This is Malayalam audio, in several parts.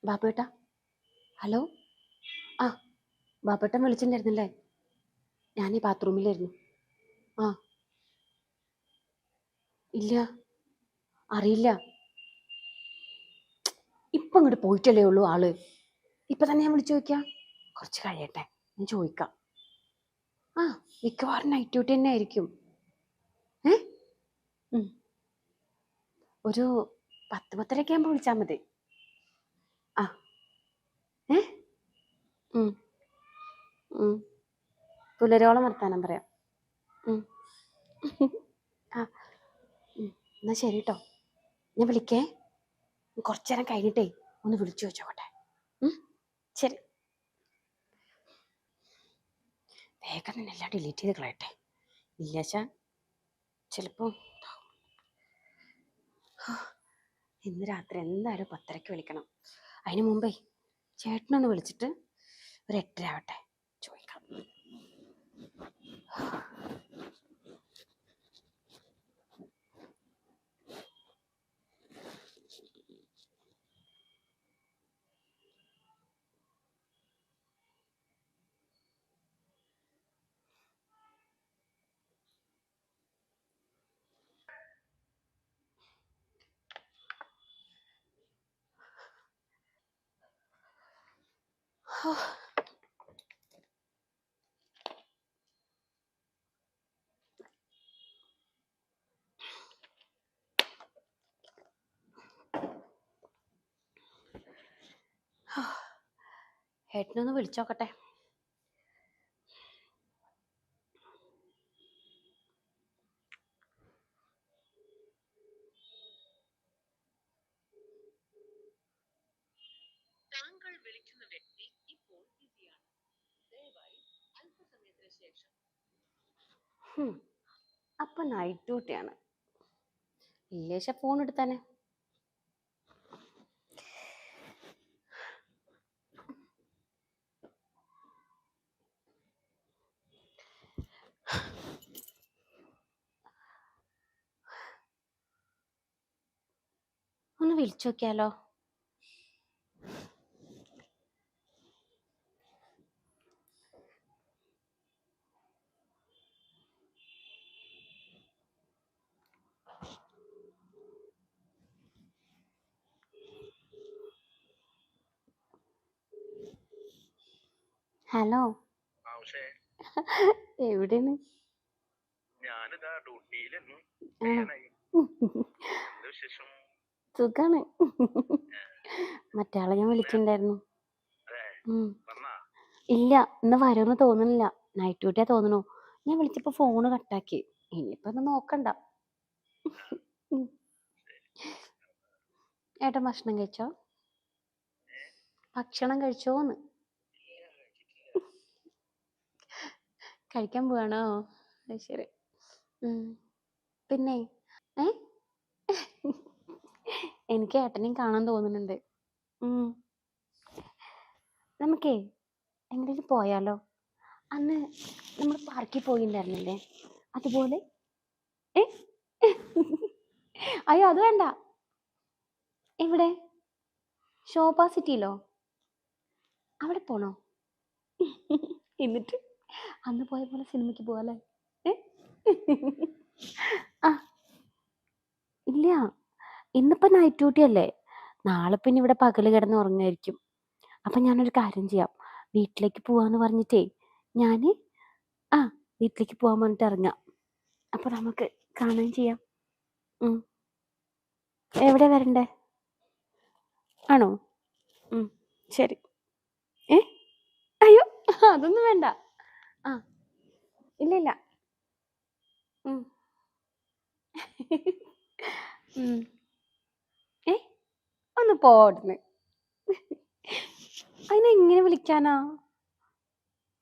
ബാബുവേട്ടാ, ഹലോ. ആ, ബാബുവേട്ടൻ വിളിച്ചിട്ടുണ്ടായിരുന്നില്ലേ? ഞാൻ ഈ ബാത്റൂമിലായിരുന്നു. ആ, ഇല്ല, അറിയില്ല. ഇപ്പം ഇങ്ങോട്ട് പോയിട്ടല്ലേ ഉള്ളൂ ആള്. ഇപ്പം തന്നെ ഞാൻ വിളിച്ചു ചോദിക്കാം. കുറച്ച് കഴിയട്ടെ, ഞാൻ ചോദിക്കാം. ആ, മിക്കവാറും നൈറ്റ് ഡ്യൂട്ടി തന്നെ ആയിരിക്കും. ഏ ഉം. ഒരു 10-10:30 ആകുമ്പോൾ വിളിച്ചാൽ മതി. ആ, ഏ ഉം, ഉം. പുലരോളം വർത്താനം പറയാം. ഉം. ആ, എന്നാ ശരി കേട്ടോ. ഞാൻ വിളിക്കേ. കുറച്ചു നേരം കഴിഞ്ഞിട്ടേ ഒന്ന് വിളിച്ചു വെച്ചോട്ടെ. ശരി. വേഗം തന്നെ എല്ലാം ഡിലീറ്റ് ചെയ്ത് കളയട്ടെ. ഇല്ലാച്ചാ ചിലപ്പോൾ ഇന്ന് രാത്രി എന്തായാലും 10:30 വിളിക്കണം. അതിന് മുമ്പേ ചേട്ടനൊന്ന് വിളിച്ചിട്ട് ഒരു 8:30 ആവട്ടെ ചോദിക്കാം. ഏട്ടനൊന്ന് വിളിച്ചോക്കട്ടെ. താങ്കൾ വിളിക്കുന്ന വ്യക്തി ഇപ്പോൾ ബിസിയാണ്. ദയവായി അല്പസമയത്തിന് ശേഷം. അപ്പൊ നൈറ്റ് ഡ്യൂട്ടിയാണ്. ഇല്ലേശ ഫോൺ എടുത്താനെ. ഒന്ന് വിളിച്ചു നോക്കിയാലോ? ഹലോ, എവിടെയാണ്? ഞാനിതാ ഡ്യൂട്ടിയിലെന്നു. സുഖാണ്. മറ്റയാളെ ഞാൻ വിളിച്ചിട്ടുണ്ടായിരുന്നു. ഇല്ല, ഇന്ന് വരുമെന്ന് തോന്നുന്നില്ല. നൈറ്റ് ഡ്യൂട്ടിയാ തോന്നണു. ഞാൻ വിളിച്ചപ്പോ ഫോണ് കട്ടാക്കി. ഇനിയിപ്പോ ഒന്ന് നോക്കണ്ട. ഏട്ടൻ ഭക്ഷണം കഴിച്ചോ? ഭക്ഷണം കഴിച്ചോന്ന്? കഴിക്കാൻ പോവാണോ? ശരി. പിന്നെ ഏ എനിക്ക് ഏട്ടനെയും കാണാൻ തോന്നുന്നുണ്ട്. നമുക്കേ എങ്ങോട്ടേലും പോയാലോ? അന്ന് നമ്മൾ പാർക്കിൽ പോയിണ്ടായിരുന്നില്ലേ, അതുപോലെ. അയ്യോ, അത് വേണ്ട. എവിടെ? ശോഭ സിറ്റിയിലോ? അവിടെ പോണോ? എന്നിട്ട് അന്ന് പോയ പോലെ സിനിമയ്ക്ക് പോവാല്ലേ? ആ, ഇല്ല, ഇന്നിപ്പോ നൈറ്റ് ഡ്യൂട്ടി അല്ലേ. നാളെ പിന്നെ ഇവിടെ പകല് കിടന്ന് ഉറങ്ങായിരിക്കും. അപ്പൊ ഞാനൊരു കാര്യം ചെയ്യാം. വീട്ടിലേക്ക് പോവാന്ന് പറഞ്ഞിട്ടേ ഞാന് വീട്ടിലേക്ക് പോവാൻ പറഞ്ഞിട്ട് ഇറങ്ങാം. അപ്പൊ നമുക്ക് കാണുകയും ചെയ്യാം. എവിടെ വരണ്ടേ? ആണോ? ശരി. അയ്യോ, അതൊന്നും വേണ്ട. ഇല്ല. ഒന്ന് പോടുന്ന്. അതിനെങ്ങനെ വിളിക്കാനാ?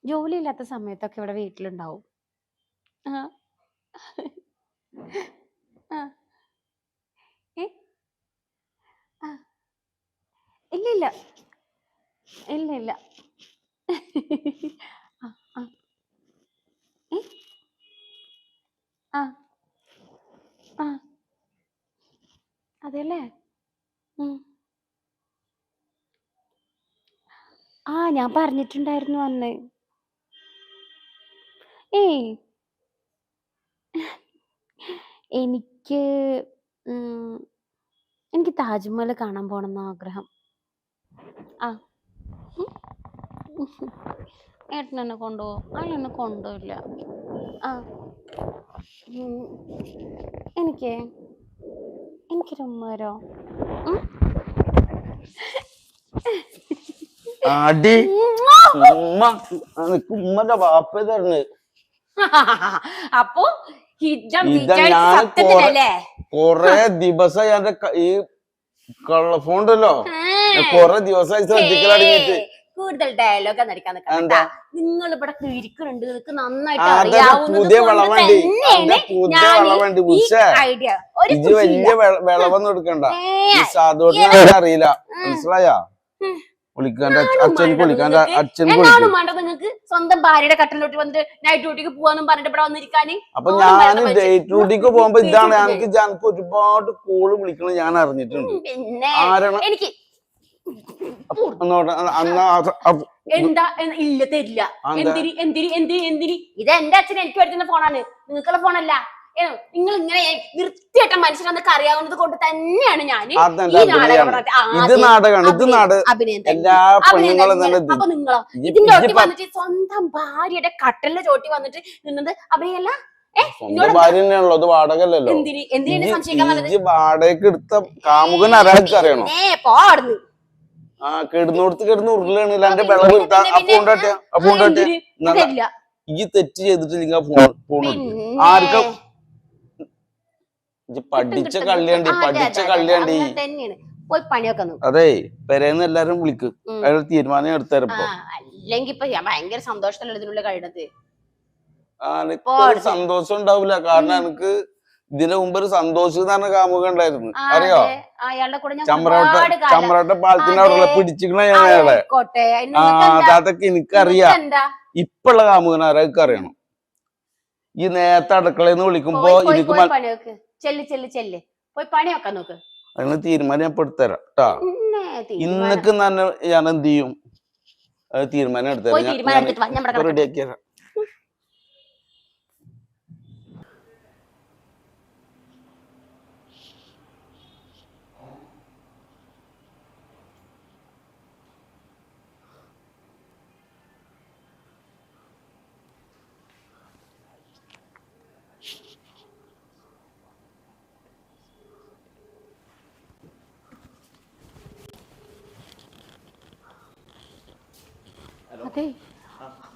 ജോലിയില്ലാത്ത സമയത്തൊക്കെ ഇവിടെ വീട്ടിലുണ്ടാവും. ഇല്ല. അതെല്ലേ. ഞാൻ പറഞ്ഞിട്ടുണ്ടായിരുന്നു അന്ന്. ഏയ് എനിക്ക് എനിക്ക് താജ്മഹൽ കാണാൻ പോണെന്ന് ആഗ്രഹം. ആ ഏട്ടൻ എന്നെ കൊണ്ടുപോകും. എന്നെ കൊണ്ടുപോയില്ല. ആ എനിക്ക് എനിക്കൊരു ഉമ്മ തരോ? അടി ഉമ്മന്റെ വാപ്പ തരുന്നത്. അപ്പൊ കൊറേ ദിവസമായി എന്റെ ഈ കള്ളഫോൺ ഉണ്ടല്ലോ, കൊറേ ദിവസമായി ശ്രദ്ധിക്കലടങ്ങിട്ട്. കൂടുതൽ ഡയലോഗ് നടിക്കാൻ നിൽക്കണ്ട. നിങ്ങൾ ഇവിടെ ഇരിക്കുന്നുണ്ട്, നിനക്ക് നന്നായിട്ട് പുതിയ വിളവണ്ടി ഐഡിയ ഇത് വലിയ വിളവൊന്നും എടുക്കണ്ട. ഈ സാധുവിനെ അറിയില്ല, മനസ്സിലായാ? നിങ്ങൾക്ക് സ്വന്തം ഭാര്യയുടെ കട്ടിലോട്ട് വന്നിട്ട് നൈറ്റ് ഡ്യൂട്ടിക്ക് പോവാന്നും പറഞ്ഞിട്ട് ഇവിടെ വന്നിരിക്കാന്. അപ്പൊ ഞാൻ നൈറ്റ് ഡ്യൂട്ടിക്ക് പോകുമ്പോ ഇതാണ് എനിക്ക് ഒരുപാട് കോള് വിളിക്കണം ഞാൻ അറിഞ്ഞിട്ടുണ്ട്. പിന്നെ എനിക്ക് എന്താ ഇല്ല തരില്ല. എന്തിരി ഇത് എന്റെ അച്ഛൻ എനിക്ക് വരുത്തുന്ന ഫോണാണ്, നിങ്ങൾക്കുള്ള ഫോണല്ല. നിങ്ങൾ ഇങ്ങനെ വൃത്തിയായിട്ട മനുഷ്യനെന്നൊക്കെ അറിയാവുന്നത് കൊണ്ട് തന്നെയാണ് ഞാൻ ഈ അപ്പൊ നിങ്ങളോ ഇതിന്റെ ചോട്ടി വന്നിട്ട് സ്വന്തം ഭാര്യയുടെ കട്ടലിന്റെ ചോട്ടി വന്നിട്ട് നിന്നത് അഭിനയല്ല. എന്തിനാ സംശയിക്കാൻ കിടന്നോടത്ത് കിടന്ന് ഉരുളാണ് എന്റെ വിളവ് ഈ തെറ്റ് ചെയ്തിട്ടില്ല. ഫോൺ ആർക്കും പഠിച്ച കള്ളിയാണ്ടി പോയി പണിയൊക്കെ. അതെ, പെരേന്ന് എല്ലാരും വിളിക്കും, അയാൾ തീരുമാനം എടുത്തരപ്പോ. അല്ലെങ്കിൽ ഇപ്പൊ ഞാൻ ഭയങ്കര സന്തോഷത്തിലുള്ള ഇതിനുള്ള കഴിയുന്നത്. സന്തോഷം ഉണ്ടാവില്ല, കാരണം എനിക്ക് ഇതിന് മുമ്പ് ഒരു സന്തോഷം എന്ന് പറഞ്ഞ കാമുക ഉണ്ടായിരുന്നു, അറിയോ? ചമ്രവട്ട പാലത്തിന്റെ അവിടെ പിടിച്ചിക്കണ അയാളെ. അതൊക്കെ എനിക്കറിയാം. ഇപ്പുള്ള കാമുകനാരാ എനിക്ക് അറിയണം. ഈ നേരത്തെ അടുക്കളന്ന് വിളിക്കുമ്പോ എനിക്ക് അതിന് തീരുമാനം ഞാൻ പെടുത്തരാം കേട്ടാ. ഇന്നൊക്കെ തന്നെ ഞാൻ എന്ത് ചെയ്യും, അത് തീരുമാനം എടുത്തരാം, റെഡിയാക്കിയരാം. അതെ,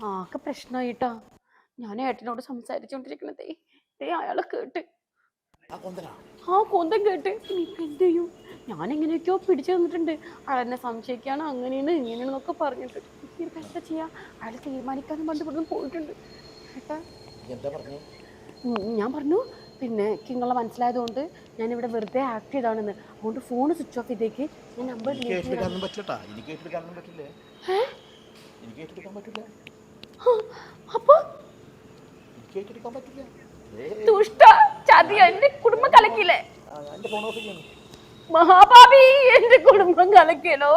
ആകെ പ്രശ്നമായിട്ടാ. ഞാൻ ഏട്ടനോട് സംസാരിച്ചോണ്ടിരിക്കണതേ അയാളെ കേട്ട്, കൊന്തം കേട്ട്. ഇനിയിപ്പോ എന്ത് ചെയ്യും? ഞാൻ എങ്ങനെയൊക്കെയോ പിടിച്ചു തന്നിട്ടുണ്ട്. അയാളെന്നെ സംശയിക്കാണ്, അങ്ങനെയാണ് ഇങ്ങനെയാണെന്നൊക്കെ പറഞ്ഞിട്ട്. ഇനിയിപ്പോ എന്താ ചെയ്യാ? അയാൾ തീരുമാനിക്കാനും പണ്ട് ഇവിടുന്ന് പോയിട്ടുണ്ട്. ഏട്ടാ ഞാൻ പറഞ്ഞു, പിന്നെ നിങ്ങളെ മനസ്സിലായതുകൊണ്ട് ഞാനിവിടെ വെറുതെ ആക്ട് ചെയ്താണെന്ന്. അതുകൊണ്ട് ഫോൺ സ്വിച്ച് ഓഫ് ചെയ്തേക്ക്. ഞാൻ നമ്പർ അപ്പൊ ദുഷ്ട ചതി എന്റെ കുടുംബം കലക്കില്ലേ? മഹാഭാവി എന്റെ കുടുംബം കലക്കിയല്ലോ.